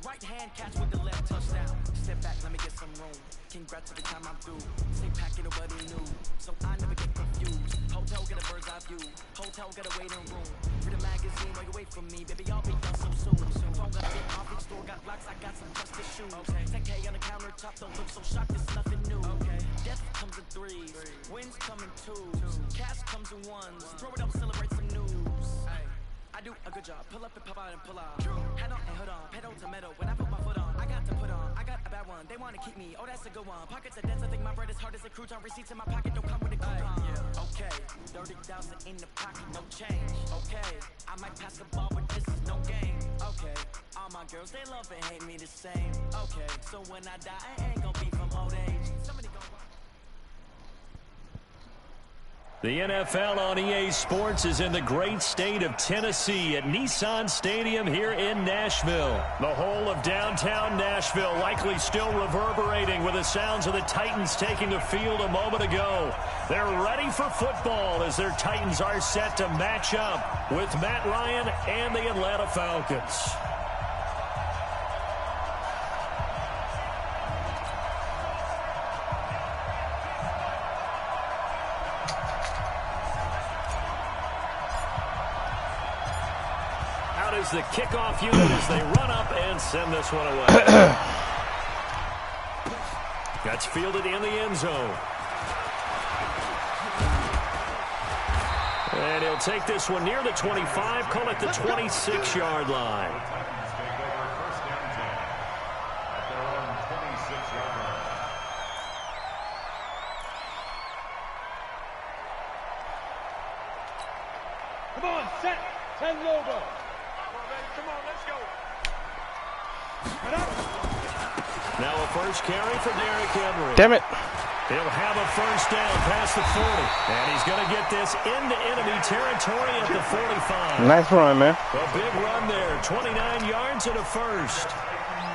Right hand catch with the left touchdown. Step back, let me get some room. Congrats every time I'm through. Stay packed, nobody knew, so I never get confused. Hotel get a bird's eye view. Hotel get a waiting room. Read a magazine while you wait for me, baby. I'll be done so soon. Phone got a big coffee store, got blocks, I got some trusted shoes. Okay, 10K on the countertop, don't look so shocked. It's nothing new. Okay, death comes in threes, wins come in twos, cash comes in ones. Throw it up, celebrate some news. I do a good job. Pull up and pop out and pull out. Head on and hood on, pedal to metal. When I put my foot on, I got to put on. I got a bad one. They want to keep me. Oh, that's a good one. Pockets are dense. I think my bread is hard as a crouton. Receipts in my pocket don't come with a coupon. Okay, 30,000 in the pocket, no change. Okay, I might pass the ball, but this is no game. Okay, all my girls they love and hate me the same. Okay, so when I die, I ain't gonna be from old age. Somebody gonna. The NFL on EA Sports is in the great state of Tennessee at Nissan Stadium here in Nashville. The whole of downtown Nashville likely still reverberating with the sounds of the Titans taking the field a moment ago. They're ready for football as their Titans are set to match up with Matt Ryan and the Atlanta Falcons. Is the kickoff unit as they run up and send this one away. That's fielded in the end zone. And he'll take this one near the 25, call it the 26-yard line. Come on, set, 10 logo. Now a first carry for Derrick Henry. Damn it. He'll have a first down past the 40. And he's going to get this into enemy territory at the 45. Nice run, man. A big run there. 29 yards and a first.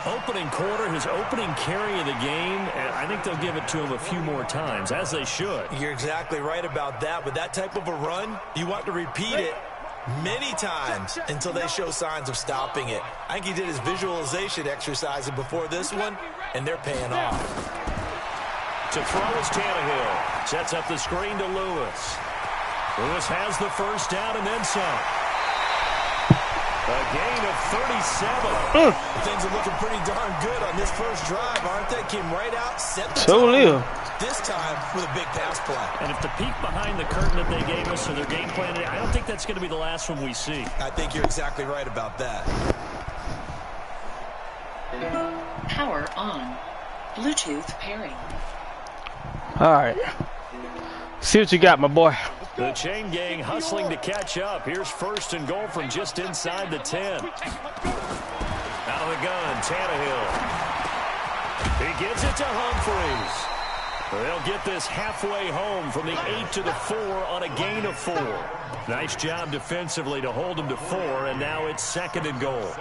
Opening quarter, his opening carry of the game, and I think they'll give it to him a few more times, as they should. You're exactly right about that. With that type of a run, you want to repeat it many times until they show signs of stopping it. I think he did his visualization exercises before this one, and they're paying off. To throw is Tannehill. Sets up the screen to Lewis. Lewis has the first down and then some. A gain of 37. Things are looking pretty darn good on this first drive, aren't they? Came right out, set the tone. This time with a big pass play. And if the peek behind the curtain that they gave us or their game plan, I don't think that's going to be the last one we see. I think you're exactly right about that. Power on. Bluetooth pairing. All right. See what you got, my boy. The chain gang hustling to catch up. Here's first and goal from just inside the 10. Out of the gun, Tannehill. He gives it to Humphries. They'll get this halfway home from the 8 to the 4 on a gain of 4. Nice job defensively to hold them to 4, and now it's second and goal.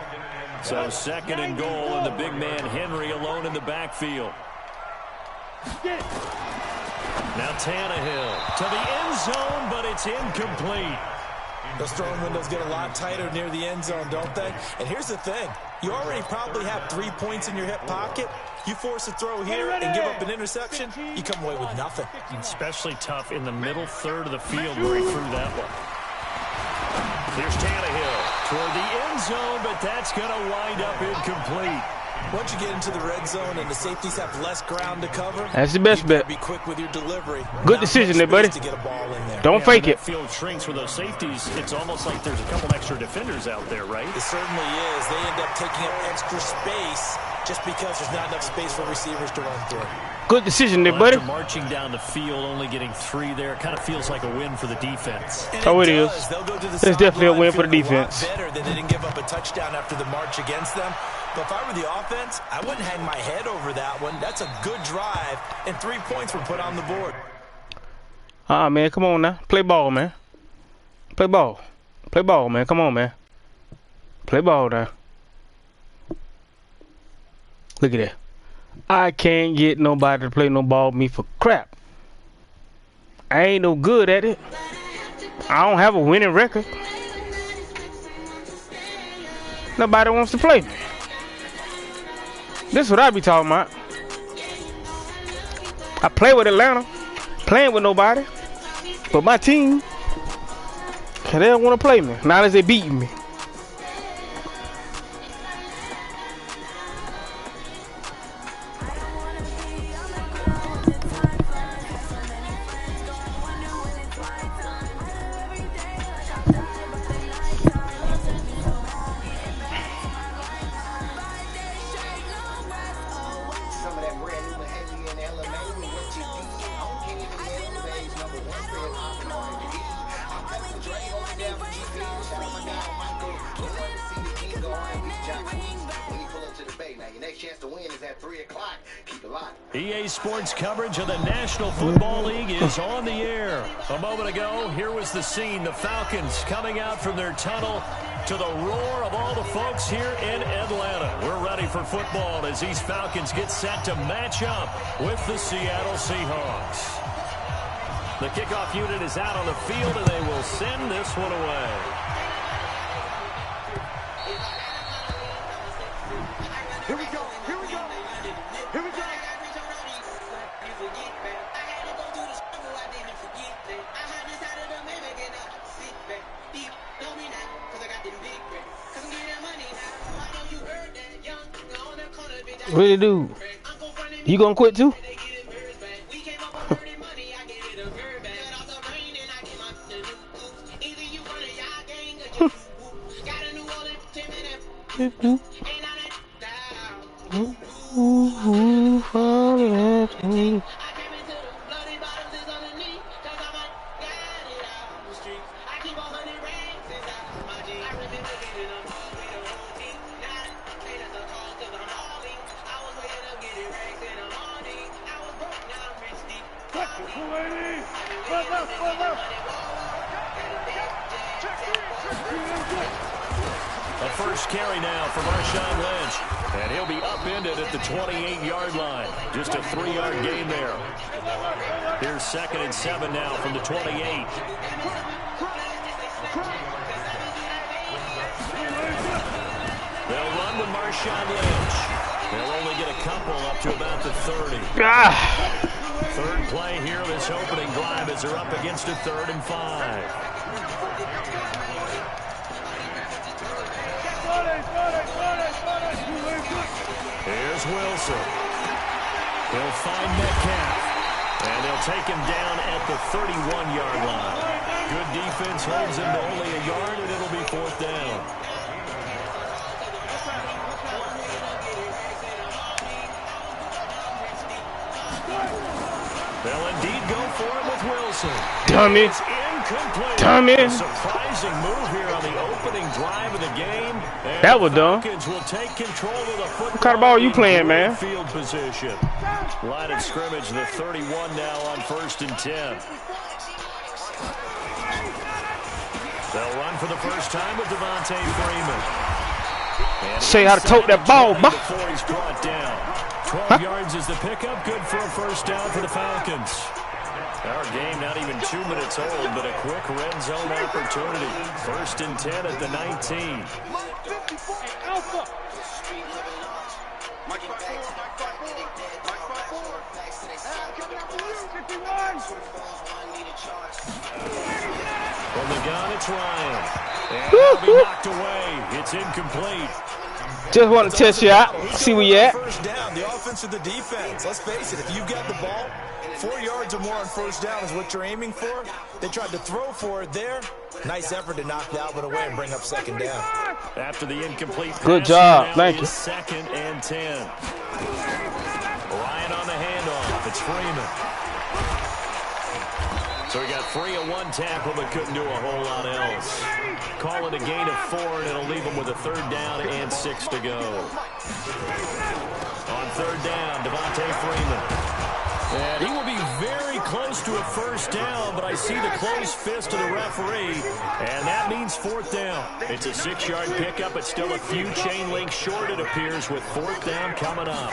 So second and goal, and the big man Henry alone in the backfield. Now Tannehill to the end zone, but it's incomplete. Those throwing windows get a lot tighter near the end zone, don't they? And here's the thing. You already probably have 3 points in your hip pocket. You force a throw here and give up an interception, you come away with nothing. Especially tough in the middle third of the field where he threw that one. Here's Tannehill toward the end zone, but that's going to wind up incomplete. Once you get into the red zone and the safeties have less ground to cover, that's the best bet. Be quick with your delivery. Good decision there, buddy. To get a ball in there. Don't fake it. Field shrinks with those safeties. It's almost like there's a couple extra defenders out there, right? It certainly is. They end up taking up extra space just because there's not enough space for receivers to run through. Good decision there, buddy. After marching down the field, only getting 3 there, it kind of feels like a win for the defense. Oh, it is. It's definitely a win for the defense. Better that they didn't give up a touchdown after the march against them. But if I were the offense, I wouldn't hang my head over that one. That's a good drive, and 3 points were put on the board. Man, come on now. Play ball, man. Play ball. Play ball, man. Come on, man. Play ball now. Look at that. I can't get nobody to play no ball with me for crap. I ain't no good at it. I don't have a winning record. Nobody wants to play me. This is what I be talking about. I play with Atlanta, playing with nobody, but my team, they don't want to play me. Not as they beating me. EA Sports coverage of the National Football League is on the air. A moment ago, here was the scene. The Falcons coming out from their tunnel to the roar of all the folks here in Atlanta. We're ready for football as these Falcons get set to match up with the Seattle Seahawks. The kickoff unit is out on the field, and they will send this one away. Here we go. Here we go. Here we go. What you do? You gonna quit too? A first carry now for Marshawn Lynch, and he'll be upended at the 28-yard line. Just a 3-yard gain there. Here's 2nd and 7 now from the 28. They'll run with Marshawn Lynch. They'll only get a couple up to about the 30. Third play here, this opening drive, as they're up against a 3rd and 5. Here's Wilson. He'll find Metcalf. And they'll take him down at the 31-yard line. Good defense holds him to only a yard, and it'll be 4th down. They'll indeed go for it with Wilson. Dummy. It's incomplete. Dummy. A surprising move here on the opening drive of the game. And that was dumb. Falcons will take control of the football. What kind of ball are you playing, man? Field position. Line of scrimmage, the 31 now on 1st and 10. They'll run for the first time with Devontae Freeman. Say how to tote that ball, boy. Before he's brought down. 12 yards is the pickup. Good for a first down for the Falcons. Our game not even 2 minutes old, but a quick red zone opportunity. 1st and 10 at the 19. From the gun, it's Ryan. And he'll be knocked away. It's incomplete. Just want to test you out, see where you at. First down, the offense or the defense. Let's face it, if you've got the ball, 4 yards or more on first down is what you're aiming for. They tried to throw for it there. Nice effort to knock that one away and bring up 2nd down. After the incomplete pass, good job, thank you. 2nd and 10. Ryan on the handoff. It's Freeman. So he got free of 1 tackle, but couldn't do a whole lot else. Call it a gain of 4, and it'll leave him with a 3rd down and 6 to go. On 3rd down, Devontae Freeman. And he will be very close to a first down, but I see the closed fist of the referee, and that means 4th down. It's a 6-yard pickup, but still a few chain links short, it appears, with 4th down coming up.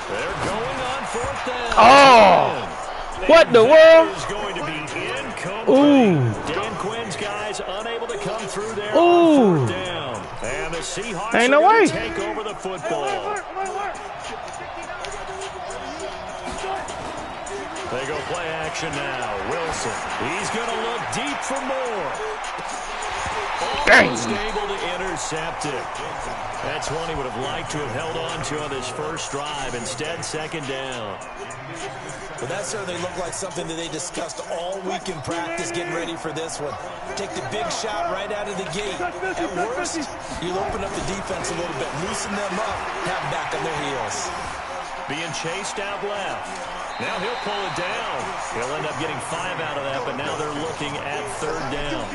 They're going on 4th down. Oh! What the world? Is going to be incomplete. Ooh. Dan Quinn's guys unable to come through there Ooh. on 4th down. And the Seahawks Ain't are no going way. to take over the football. They go play action now. Wilson. He's going to look deep for more. Almost able to intercept it. That's one he would have liked to have held on to on this first drive. Instead, second down. Well, that certainly looked like something that they discussed all week in practice getting ready for this one. Take the big shot right out of the gate. At worst, you'll open up the defense a little bit, loosen them up, have them back on their heels. Being chased out left. Now he'll pull it down. He'll end up getting 5 out of that, but now they're looking at third down.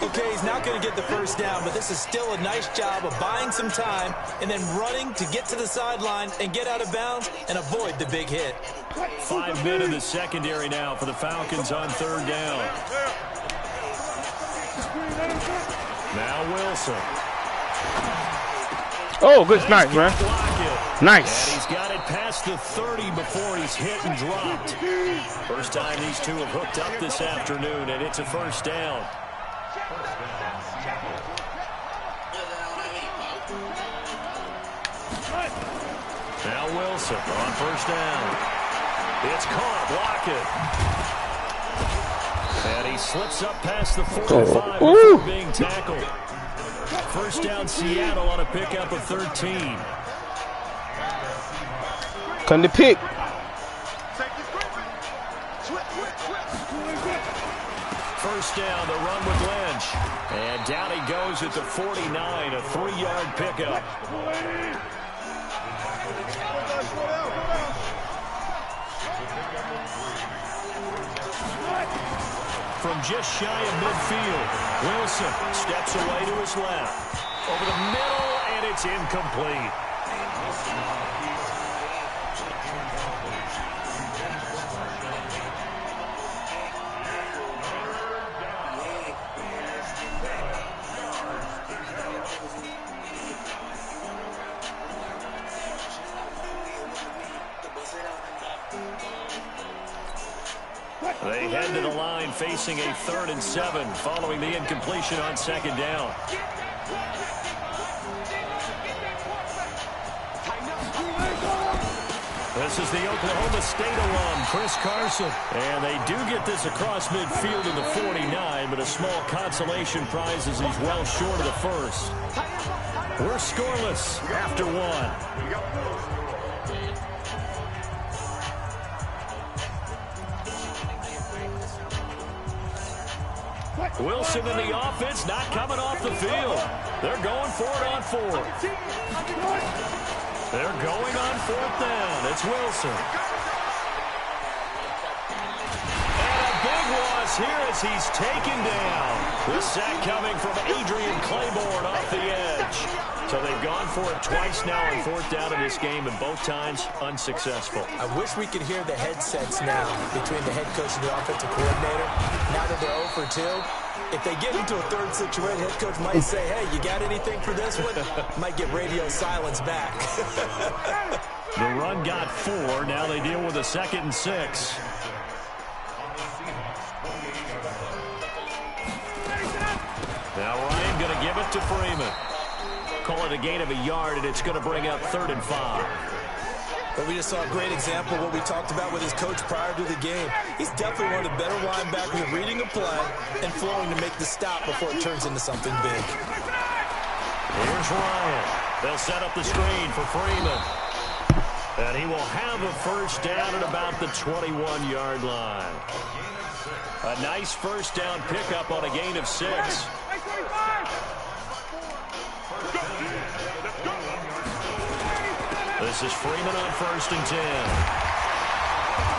Okay, he's not going to get the first down, but this is still a nice job of buying some time and then running to get to the sideline and get out of bounds and avoid the big hit. 5 men in the secondary now for the Falcons on third down. Now Wilson. Oh, good. Nice, man. Nice. And he's got it past the 30 before he's hit and dropped. First time these two have hooked up this afternoon, and it's a first down. Now Wilson on first down. It's caught. Lockett. And he slips up past the 45 before being tackled. First down Seattle on a pickup of 13. Come to pick. First down, the run with Lynch. And down he goes at the 49, a 3-yard pickup. From just shy of midfield, Wilson steps away to his left. Over the middle, and it's incomplete. They head to the line facing a 3rd and 7 following the incompletion on second down. This is the Oklahoma State alum, Chris Carson. And they do get this across midfield in the 49, but a small consolation prize as he's well short of the first. We're scoreless after 1. Wilson in the offense, not coming off the field. They're going for it on 4th. They're going on 4th down. It's Wilson. And a big loss here as he's taken down. This sack coming from Adrian Claiborne off the edge. So they've gone for it twice now on 4th down in this game, and both times unsuccessful. I wish we could hear the headsets now between the head coach and the offensive coordinator. Now that they're 0 for 2, if they get into a third situation, head coach might say, hey, you got anything for this one? Might get radio silence back. The run got 4. Now they deal with a 2nd and 6. Now Ryan going to give it to Freeman. Call it a gain of a yard, and it's going to bring up 3rd and 5. But we just saw a great example of what we talked about with his coach prior to the game. He's definitely one of the better linebackers at reading a play and flowing to make the stop before it turns into something big. Here's Ryan. They'll set up the screen for Freeman. And he will have a first down at about the 21-yard line. A nice first down pickup on a gain of 6. This is Freeman on 1st and 10.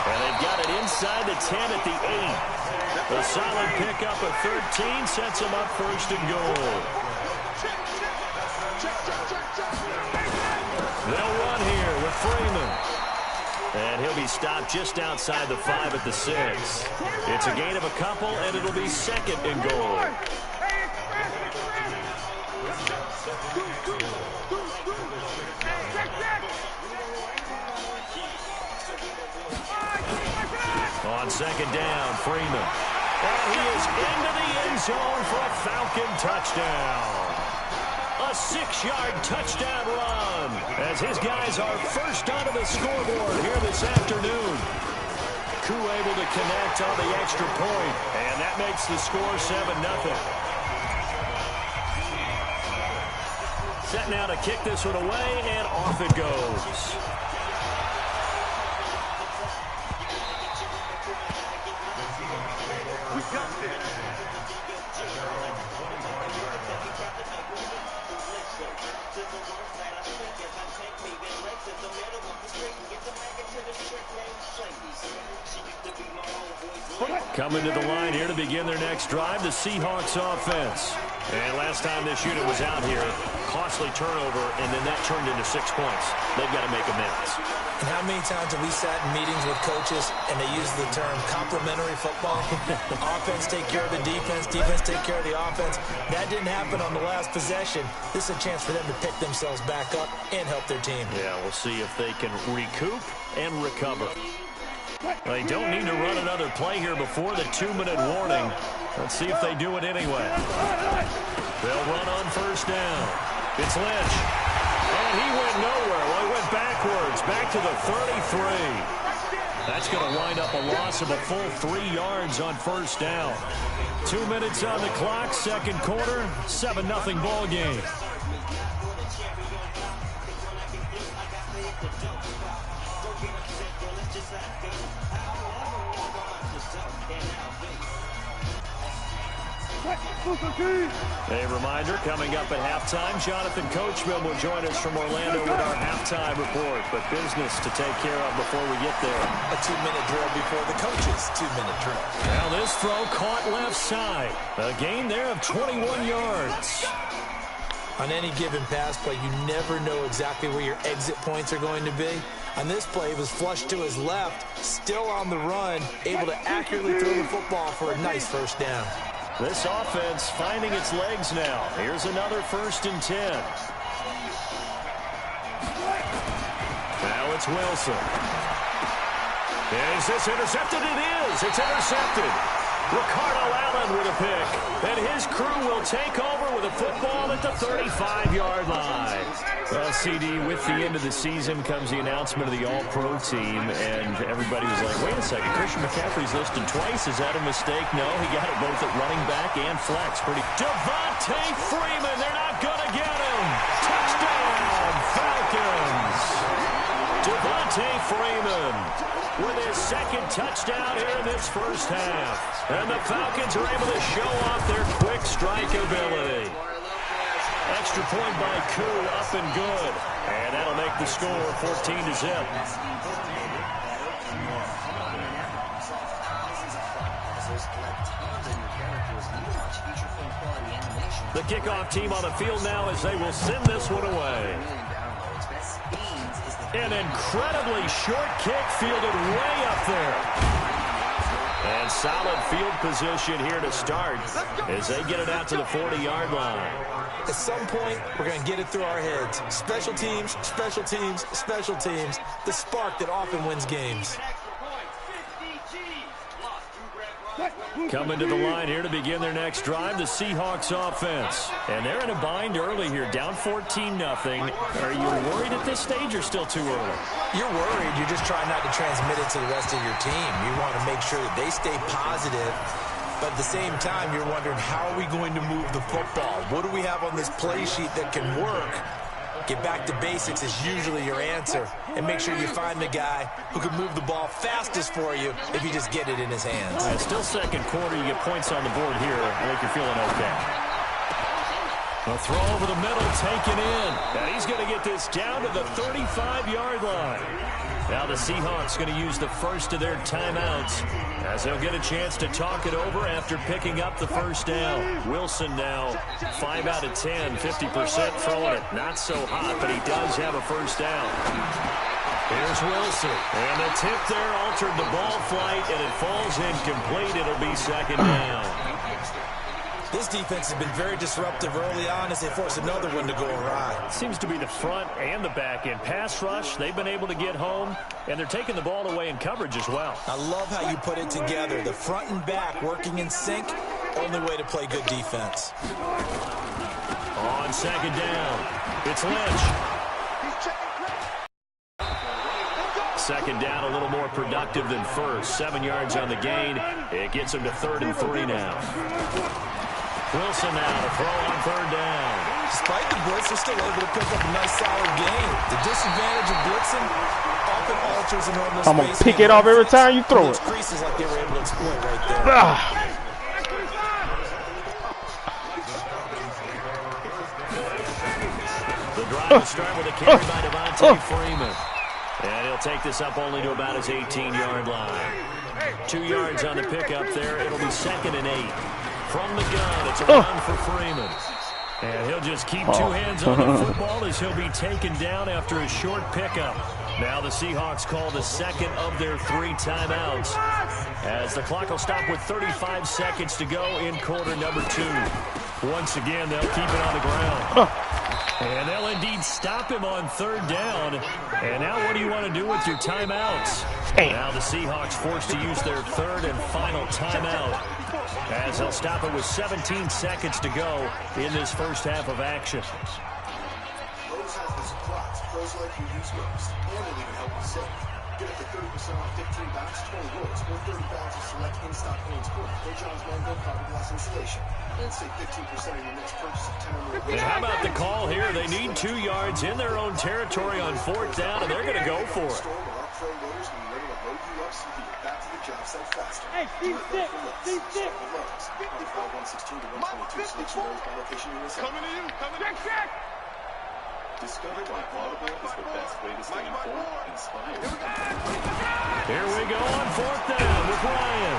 And they've got it inside the 10 at the 8. A solid pickup of 13 sets them up 1st and goal. They'll run here with Freeman. And he'll be stopped just outside the 5 at the 6. It's a gain of a couple, and it'll be 2nd and goal. On 2nd down, Freeman. And he is into the end zone for a Falcon touchdown. A 6-yard touchdown run as his guys are first onto the scoreboard here this afternoon. Koo able to connect on the extra point, and that makes the score 7-0. Set now to kick this one away, and off it goes. We got this. Coming to the line here to begin their next drive, the Seahawks offense. And last time this unit was out here, costly turnover, and then that turned into 6 points. They've got to make amends. And how many times have we sat in meetings with coaches and they use the term complementary football? Offense take care of the defense, defense take care of the offense. That didn't happen on the last possession. This is a chance for them to pick themselves back up and help their team. Yeah, we'll see if they can recoup and recover. They don't need to run another play here before the 2-minute warning. Let's see if they do it anyway. They'll run on first down. It's Lynch. And he went nowhere. Well, he went backwards, back to the 33. That's going to wind up a loss of a full 3 yards on first down. 2 minutes on the clock, second quarter, 7-0 ball game. A reminder, coming up at halftime, Jonathan Coachman will join us from Orlando with our halftime report. But business to take care of before we get there. A 2-minute drill before the coach's 2-minute drill. Now this throw caught left side. A gain there of 21 yards. On any given pass play, you never know exactly where your exit points are going to be. On this play, it was flushed to his left, still on the run, able to accurately throw the football for a nice first down. This offense finding its legs now. Here's another 1st and 10. Now it's Wilson. Is this intercepted? It is. It's intercepted. Ricardo Allen with a pick. And his crew will take over with a football at the 35-yard line. Well, CD, with the end of the season comes the announcement of the All-Pro team, and everybody was like, wait a second, Christian McCaffrey's listed twice. Is that a mistake? No, he got it both at running back and flex. Devontae Freeman, they're not going to get him. Touchdown, Falcons. Devontae Freeman with his second touchdown here in this first half. And the Falcons are able to show off their quick strike ability. Extra point by Koo, up and good. And that'll make the score 14-0. The kickoff team on the field now as they will send this one away. An incredibly short kick fielded way up there. And solid field position here to start as they get it out to the 40-yard line. At some point, we're going to get it through our heads. Special teams, special teams, special teams. The spark that often wins games. Coming to the line here to begin their next drive, the Seahawks offense. And they're in a bind early here, down 14-0. Are you worried at this stage or still too early? You're worried. You're just trying not to transmit it to the rest of your team. You want to make sure that they stay positive. But at the same time, you're wondering, how are we going to move the football? What do we have on this play sheet that can work? Get back to basics is usually your answer. And make sure you find the guy who can move the ball fastest for you if you just get it in his hands. Right, still second quarter. You get points on the board here. I think you're feeling okay. A throw over the middle, taken in. And he's going to get this down to the 35-yard line. Now the Seahawks going to use the first of their timeouts as they'll get a chance to talk it over after picking up the first down. Wilson now 5 out of 10, 50% throwing it. Not so hot, but he does have a first down. Here's Wilson. And the tip there altered the ball flight, and it falls incomplete. It'll be second down. This defense has been very disruptive early on as they force another one to go awry. Seems to be the front and the back end. Pass rush, they've been able to get home, and they're taking the ball away in coverage as well. I love how you put it together. The front and back working in sync, only way to play good defense. On second down, it's Lynch. Second down, a little more productive than first. 7 yards on the gain. It gets him to 3rd and 3 now. Wilson now to throw on 3rd down. Despite the blitz, they're still able to pick up a nice, solid gain. The disadvantage of blitzing often alters a normal space. I'm going to pick it off every time you throw it. Creases like they were able to exploit right there. The drive will start with a carry by Devontae Freeman. And he'll take this up only to about his 18-yard line. 2 yards on the pickup there. It'll be 2nd and 8. From the gun, it's a run for Freeman. And he'll just keep 2 hands on the football as he'll be taken down after a short pickup. Now the Seahawks call the 2nd of their 3 timeouts as the clock will stop with 35 seconds to go in quarter number 2. Once again, they'll keep it on the ground. And they'll indeed stop him on 3rd down. And now what do you want to do with your timeouts? Now the Seahawks forced to use their 3rd and final timeout as they'll stop it with 17 seconds to go in this first half of action. Lowe's has the supplies pros like you use most, and will even help you save. Get up to 30% off 15 bags, 20 rolls, or 30 bags of select in-stock Owens Corning or John's Mango fiberglass insulation. And save 15% on your next purchase of 10 or more. And how about the call here? They need 2 yards in their own territory on 4th down, and they're going to go for it. Our pro loaders will be ready to load you up so you get back to the job site faster. Hey, Steve Dick, Steve Dick. Lowe's, 116 to 122 selection varies by location in USA. Coming to you, coming to you. Discover why Audible is the best way to stay informed, inspired. Here we go on 4th down with Ryan.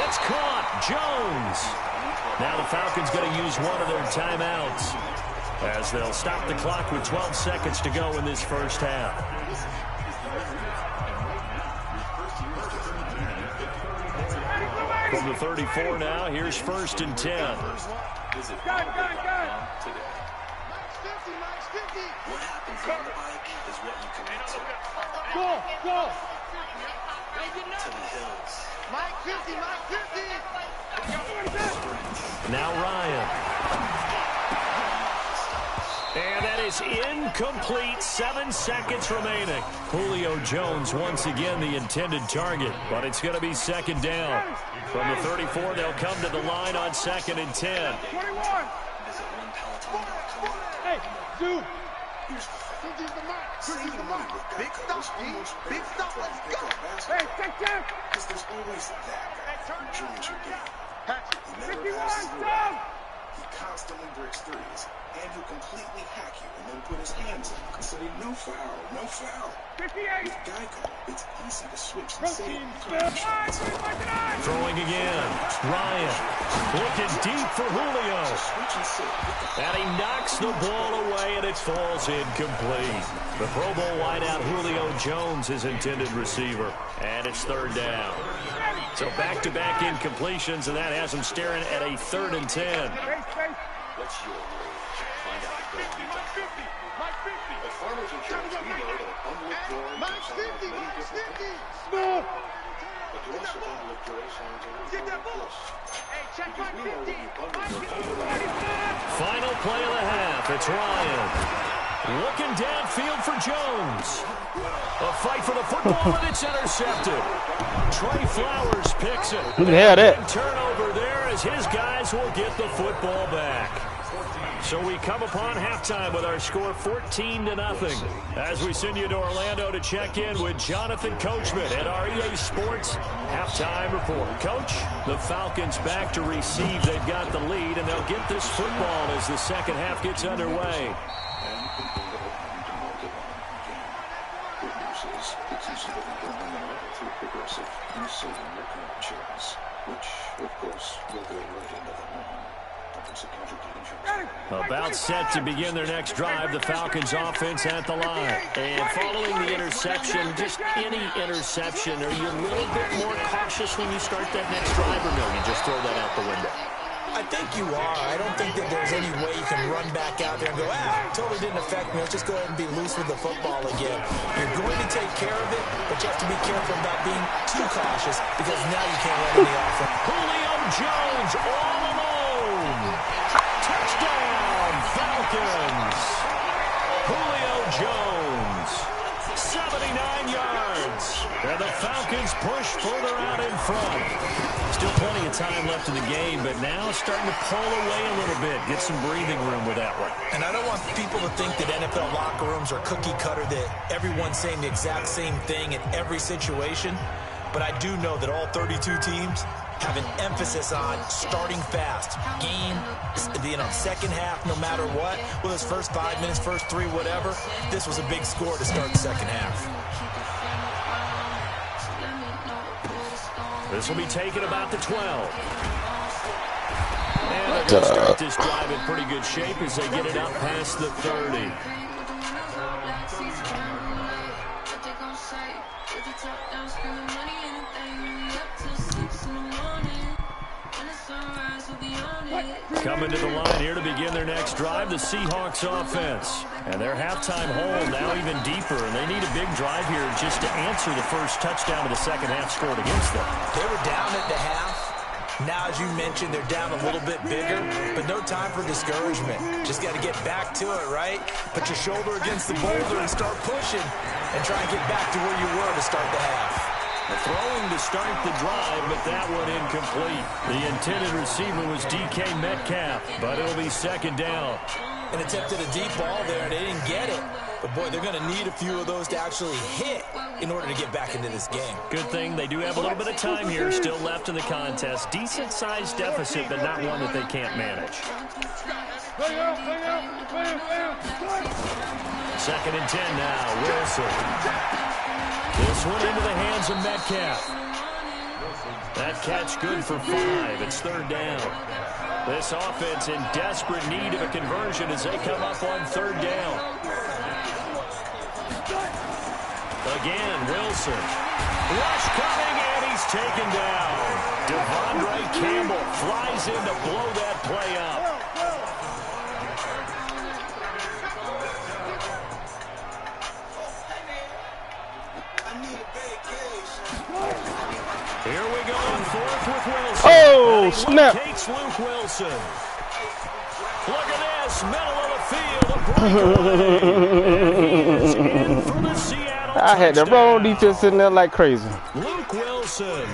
It's caught. Jones. Now the Falcons going to use one of their timeouts as they'll stop the clock with 12 seconds to go in this first half. From the 34 now, here's 1st and 10. What happens on the bike is what you commit to. Go. To the hills. Mike 50. Now Ryan. And that is incomplete. 7 seconds remaining. Julio Jones once again the intended target, but it's going to be 2nd down. From the 34, they'll come to the line on 2nd and 10. 21. Hey, dude. Big stuff, big stuff, let's go. Hey, take that. Because there's always that guy who joins your game. He never 51, passes the down. ball. He constantly breaks threes, and he'll completely hack you and then put his hands up and say, no foul, no foul. 58. With Geico, it's easy to switch and save Protein. car Throwing again. Ryan looking deep for Julio. Switch and save. And he knocks the ball away, and it falls incomplete. The Pro Bowl wideout Julio Jones, his intended receiver. And it's 3rd down. So back-to-back incompletions, and that has him staring at a 3rd and 10. What's your role? Find out the goal you got. At Farmers Insurance, we know that a bundle of joy can sound like many different things. But to us, a bundle of joy sounds a little more close. Because we know when you bundle your Final play of the half. It's Ryan. Looking downfield for Jones. A fight for the football, and it's intercepted. Trey Flowers picks it. Look at that. And turnover there as his guys will get the football back. So we come upon halftime with our score 14-0 as we send you to Orlando to check in with Jonathan Coachman at our EA Sports halftime report. Coach, the Falcons back to receive. They've got the lead, and they'll get this football as the second half gets underway. About set to begin their next drive, the Falcons offense at the line. And following the interception, just any interception, are you a little bit more cautious when you start that next drive, or no, you just throw that out the window? I think you are. I don't think that there's any way you can run back out there and go, totally didn't affect me. Let's just go ahead and be loose with the football again. You're going to take care of it, but you have to be careful about being too cautious because now you can't run any offense. Julio Jones all alone. Touchdown, Falcons. Julio Jones, 79 yards. And the Falcons push further out in front. Still plenty of time left in the game, but now starting to pull away a little bit. Get some breathing room with that one. And I don't want people to think that NFL locker rooms are cookie cutter, that everyone's saying the exact same thing in every situation. But I do know that all 32 teams have an emphasis on starting fast. Game, second half, no matter what. Well, his first 5 minutes, first 3, whatever. This was a big score to start the second half. This will be taken about the 12. And they'll start this drive in pretty good shape as they get it up past the 30. Coming to the line here to begin their next drive, the Seahawks offense. And their halftime hole now even deeper, and they need a big drive here just to answer the first touchdown of the second half scored against them. They were down at the half. Now, as you mentioned, they're down a little bit bigger, but no time for discouragement. Just got to get back to it, right? Put your shoulder against the boulder and start pushing and try and get back to where you were to start the half. Throwing to start the drive, but that one incomplete. The intended receiver was DK Metcalf, but it'll be second down. And attempted a deep ball there, and they didn't get it. But, boy, they're going to need a few of those to actually hit in order to get back into this game. Good thing they do have a little bit of time here still left in the contest. Decent-sized deficit, but not one that they can't manage. Second and 10 now, Wilson. This one into the hands of Metcalf. That catch good for 5. It's third down. This offense in desperate need of a conversion as they come up on third down. Again, Wilson. Rush coming, and he's taken down. Devondre Campbell flies in to blow that play up. Here we go on fourth with Wilson. Oh, snap. Takes Luke Wilson. Look at this, middle of the field, a breakaway. Is in for the Seattle I had the wrong defense in there like crazy. Luke Wilson,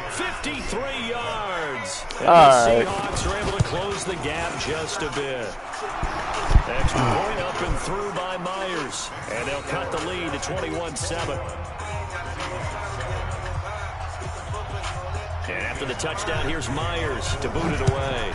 53 yards. And All the right. Seahawks are able to close the gap just a bit. Extra point up and through by Myers. And they'll cut the lead to 21-7. And after the touchdown, here's Myers to boot it away.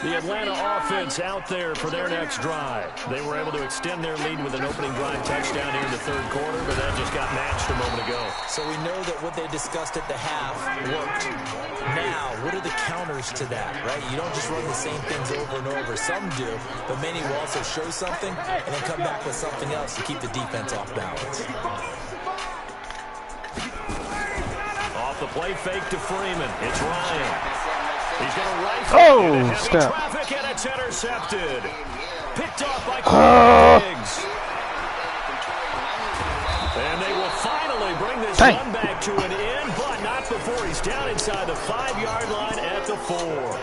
The Atlanta offense out there for their next drive. They were able to extend their lead with an opening drive touchdown here in the third quarter, but that just got matched a moment ago. So we know that what they discussed at the half worked. Now, what are the counters to that, right? You don't just run the same things over and over. Some do, but many will also show something and then come back with something else to keep the defense off balance. Off the play fake to Freeman. It's Ryan. He's going to rifle into heavy traffic, and it's intercepted. Picked off by Diggs. And they will finally bring this run back to an end, but not before he's down inside the 5-yard line at the 4.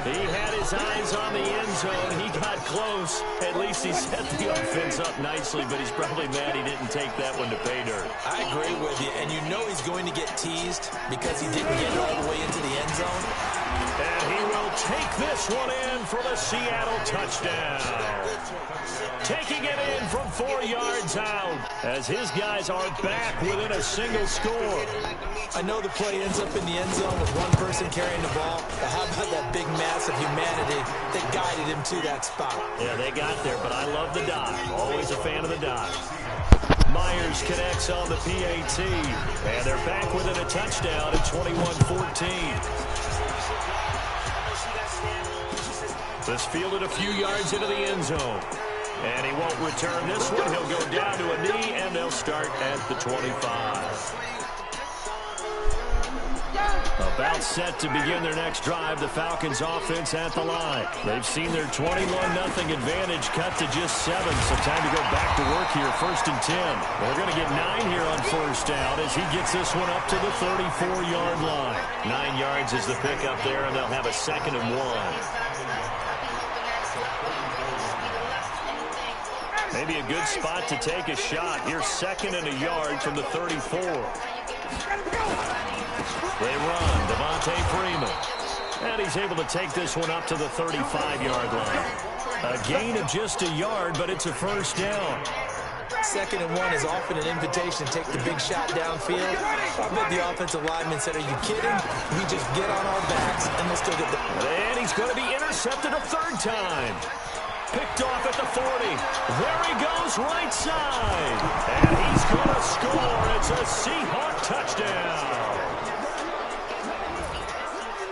He had his eyes on the end zone. He got close. At least he set the offense up nicely, but he's probably mad he didn't take that one to pay dirt. I agree with you, and you know he's going to get teased because he didn't get it all the way into the end zone. And he will take this one in for the Seattle touchdown. Taking it in from 4 yards out as his guys are back within a single score. I know the play ends up in the end zone with one person carrying the ball, but how about that big mass of humanity that guided him to that spot? Yeah, they got there, but I love the dive. Always a fan of the dive. Myers connects on the PAT, and they're back within a touchdown at 21-14. This fielded a few yards into the end zone. And he won't return this one. He'll go down to a knee, and they'll start at the 25. About set to begin their next drive, the Falcons offense at the line. They've seen their 21-0 advantage cut to just 7, so time to go back to work here, 1st and 10. They're going to get 9 here on 1st down as he gets this one up to the 34-yard line. 9 yards is the pickup there, and they'll have a 2nd and 1. Maybe a good spot to take a shot. Here's 2nd and a yard from the 34. They run, Devontae Freeman. And he's able to take this one up to the 35-yard line. A gain of just a yard, but it's a 1st down. 2nd and 1 is often an invitation to take the big shot downfield. I bet the offensive lineman said, are you kidding? We just get on our backs, and we'll still get the... And he's going to be intercepted a 3rd time. Picked off at the 40. There he goes, right side. And he's going to score. It's a Seahawk touchdown.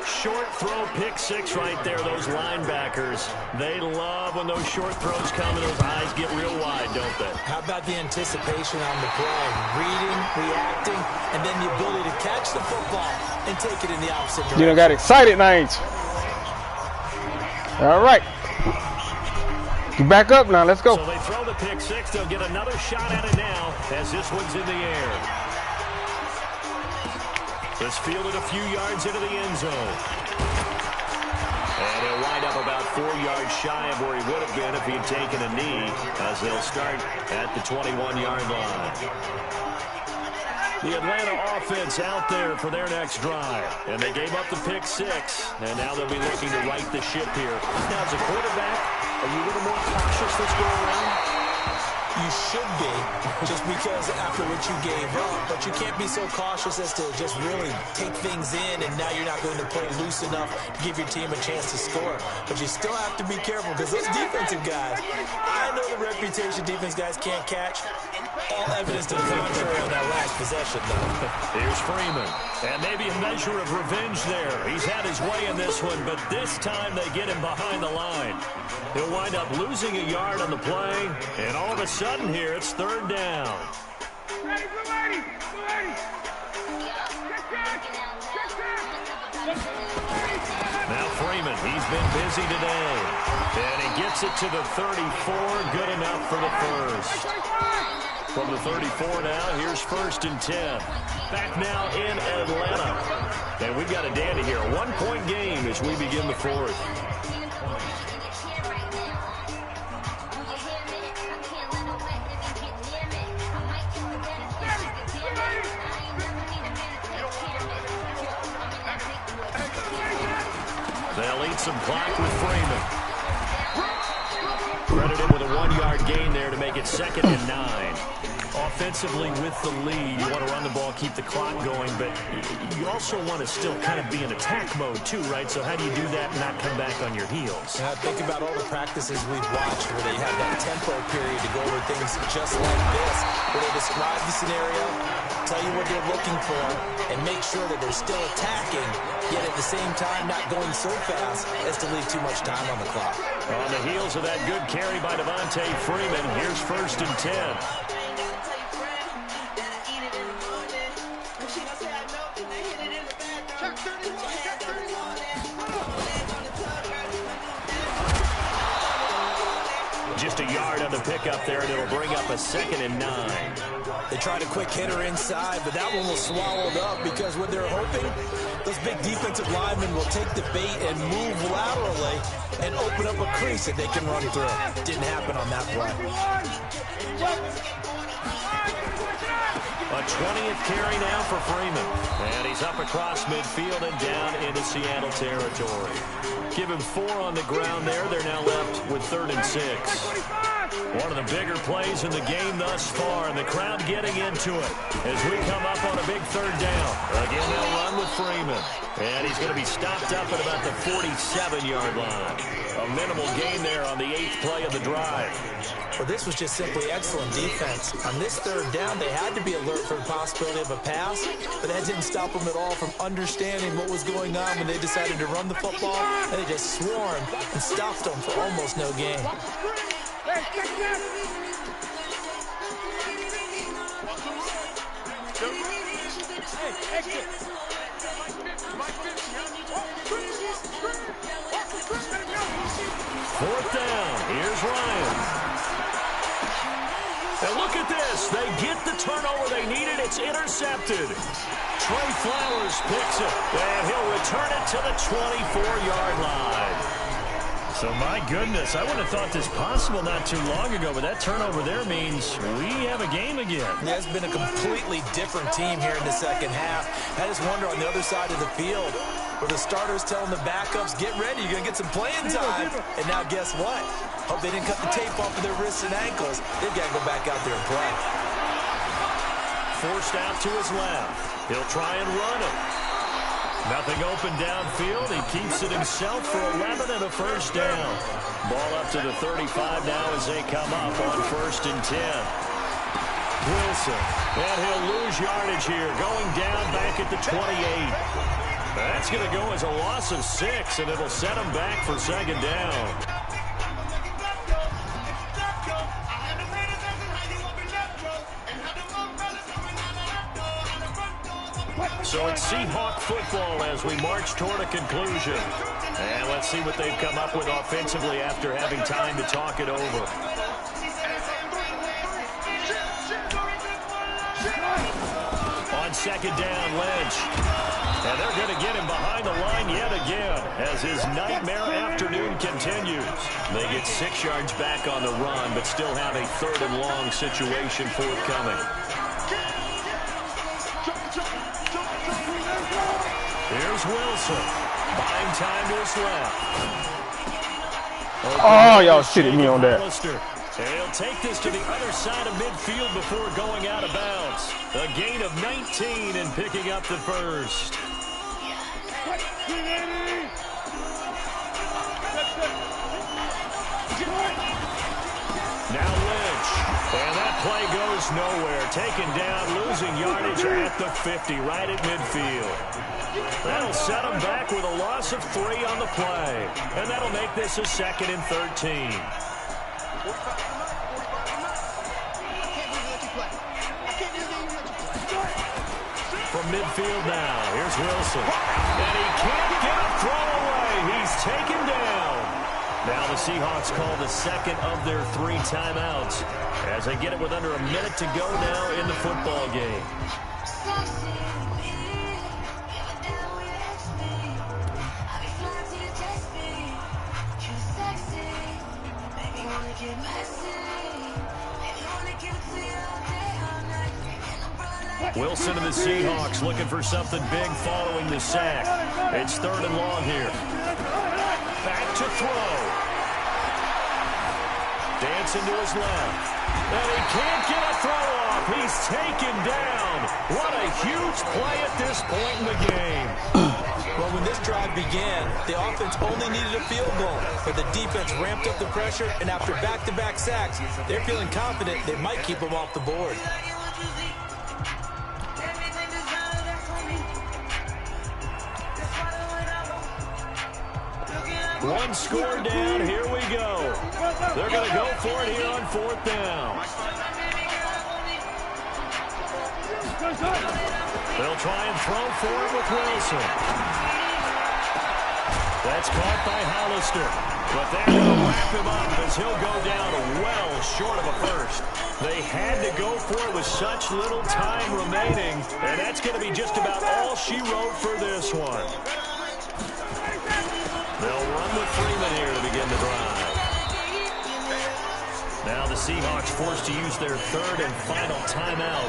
Short throw, pick 6 right there. Those linebackers, they love when those short throws come and those eyes get real wide, don't they? How about the anticipation on the play? Reading, reacting, and then the ability to catch the football and take it in the opposite direction. You done got excited, Nines. All right. You back up now. Let's go. So they throw the pick 6. They'll get another shot at it now as this one's in the air. It's fielded a few yards into the end zone. And he'll wind up about 4 yards shy of where he would have been if he had taken a knee, as they'll start at the 21-yard line. The Atlanta offense out there for their next drive. And they gave up the pick 6, and now they'll be looking to right the ship here. Now, as a quarterback, are you a little more cautious this go around? You should be, just because after what you gave up. But you can't be so cautious as to just really take things in, and now you're not going to play loose enough to give your team a chance to score. But you still have to be careful, because those defensive guys, I know the reputation defense guys can't catch. All evidence to the contrary on that last possession, though. Here's Freeman. And maybe a measure of revenge there. He's had his way in this one, but this time they get him behind the line. He'll wind up losing a yard on the play, and all of a sudden here, it's 3rd down. Now Freeman, he's been busy today. And he gets it to the 34, good enough for the 1st. From the 34 now, here's 1st and 10. Back now in Atlanta. And we've got a dandy here. A 1-point game as we begin the 4th. They'll eat some clock with Freeman. Credited with a 1-yard gain there to make it 2nd and 9. Offensively with the lead, you want to run the ball, keep the clock going, but you also want to still kind of be in attack mode too, right? So how do you do that and not come back on your heels? Think about all the practices we've watched where they have that tempo period to go over things just like this, where they describe the scenario, tell you what they're looking for, and make sure that they're still attacking, yet at the same time not going so fast as to leave too much time on the clock. On the heels of that good carry by Devontae Freeman, here's 1st and 10. Just a yard on the pickup there, and it'll bring up a 2nd and 9. They tried a quick hitter inside, but that one was swallowed up because what they're hoping, those big defensive linemen will take the bait and move laterally and open up a crease that they can run through. Didn't happen on that play. A 20th carry now for Freeman. And he's up across midfield and down into Seattle territory. Give him 4 on the ground there. They're now left with 3rd and 6. One of the bigger plays in the game thus far, and the crowd getting into it as we come up on a big 3rd down. Again, they'll run with Freeman. And he's going to be stopped up at about the 47-yard line. A minimal gain there on the 8th play of the drive. Well, this was just simply excellent defense. On this 3rd down, they had to be alert for the possibility of a pass, but that didn't stop them at all from understanding what was going on when they decided to run the football, and they just swarmed and stopped them for almost no gain. 4th down. Here's Ryan. And look at this. They get the turnover they needed. It's intercepted. Trey Flowers picks it, and he'll return it to the 24-yard line. So, my goodness, I wouldn't have thought this possible not too long ago, but that turnover there means we have a game again. Yeah, it's been a completely different team here in the second half. I just wonder on the other side of the field, where the starters telling the backups, get ready, you're going to get some playing time. And now guess what? Hope they didn't cut the tape off of their wrists and ankles. They've got to go back out there and play. Forced out to his left. He'll try and run it. Nothing open downfield. He keeps it himself for 11 and a first down. Ball up to the 35 now as they come up on 1st and 10. Wilson. And he'll lose yardage here. Going down back at the 28. That's going to go as a loss of 6, and it'll set him back for 2nd down. So it's Seahawk football as we march toward a conclusion. And let's see what they've come up with offensively after having time to talk it over. On 2nd down, Lynch. And they're going to get him behind the line yet again as his nightmare afternoon continues. They get 6 yards back on the run, but still have a 3rd and long situation forthcoming. Here's Wilson. Buying time to his left. Oh, y'all shitted me on that. He'll take this to the other side of midfield before going out of bounds. A gain of 19 and picking up the first. Now Lynch. And that play goes nowhere. Taken down, losing yardage at the 50, right at midfield. That'll set him back with a loss of 3 on the play. And that'll make this a 2nd and 13. From midfield now, here's Wilson. And he can't get a throw away. He's taken down. Now the Seahawks call the 2nd of their 3 timeouts as they get it with under a minute to go now in the football game. Wilson and the Seahawks looking for something big following the sack. It's 3rd and long here. Back to throw. Dancing to his left. And he can't get a throw off. He's taken down. What a huge play at this point in the game. Well, when this drive began, the offense only needed a field goal, but the defense ramped up the pressure, and after back-to-back sacks, they're feeling confident they might keep them off the board. One score down. Here we go. They're going to go for it here on 4th down. They'll try and throw for it with Wilson. That's caught by Hollister. But they're going to wrap him up as he'll go down well short of a first. They had to go for it with such little time remaining. And that's going to be just about all she wrote for this one. They'll run with Freeman here to begin the drive. Now the Seahawks forced to use their 3rd and final timeout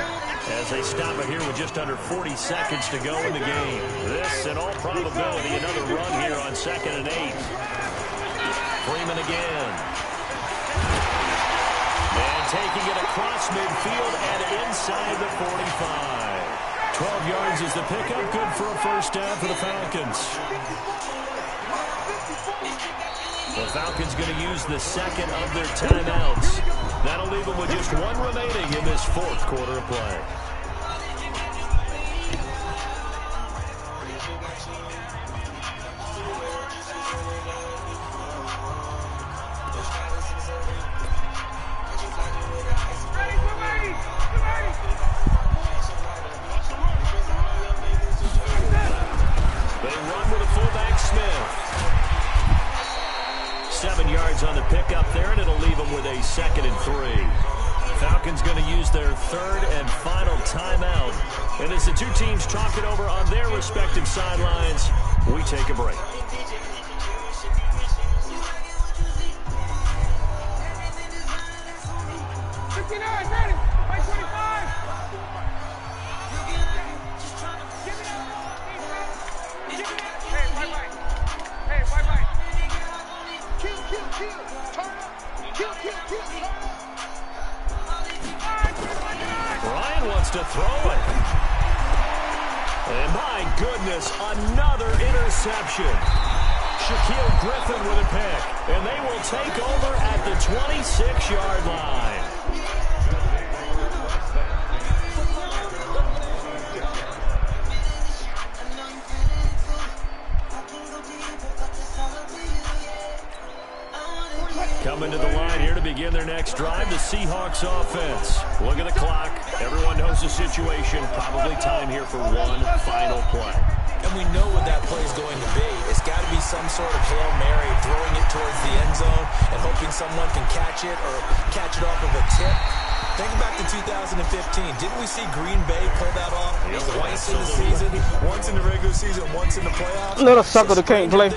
as they stop it here with just under 40 seconds to go in the game. This, in all probability, another run here on 2nd and 8. Freeman again. And taking it across midfield and inside the 45. 12 yards is the pickup. Good for a first down for the Falcons. The Falcons going to use the 2nd of their timeouts. That'll leave them with just 1 remaining in this 4th quarter of play. They run with a fullback Smith. 7 yards on 2nd and 3. Falcons going to use their 3rd and final timeout. And as the two teams talk it over on their respective sidelines, we take a break. Ryan wants to throw it. And my goodness, another interception. Shaquille Griffin with a pick. And they will take over at the 26-yard line. Coming to the line here to begin their next drive, the Seahawks offense. Look at the clock. Everyone knows the situation. Probably time here for one final play. And we know what that play is going to be. It's got to be some sort of Hail Mary, throwing it towards the end zone and hoping someone can catch it or catch it off of a tip. Think back to 2015. Didn't we see Green Bay pull that off twice in the season? Once in the regular season, once in the playoffs. Little sucker that can't play.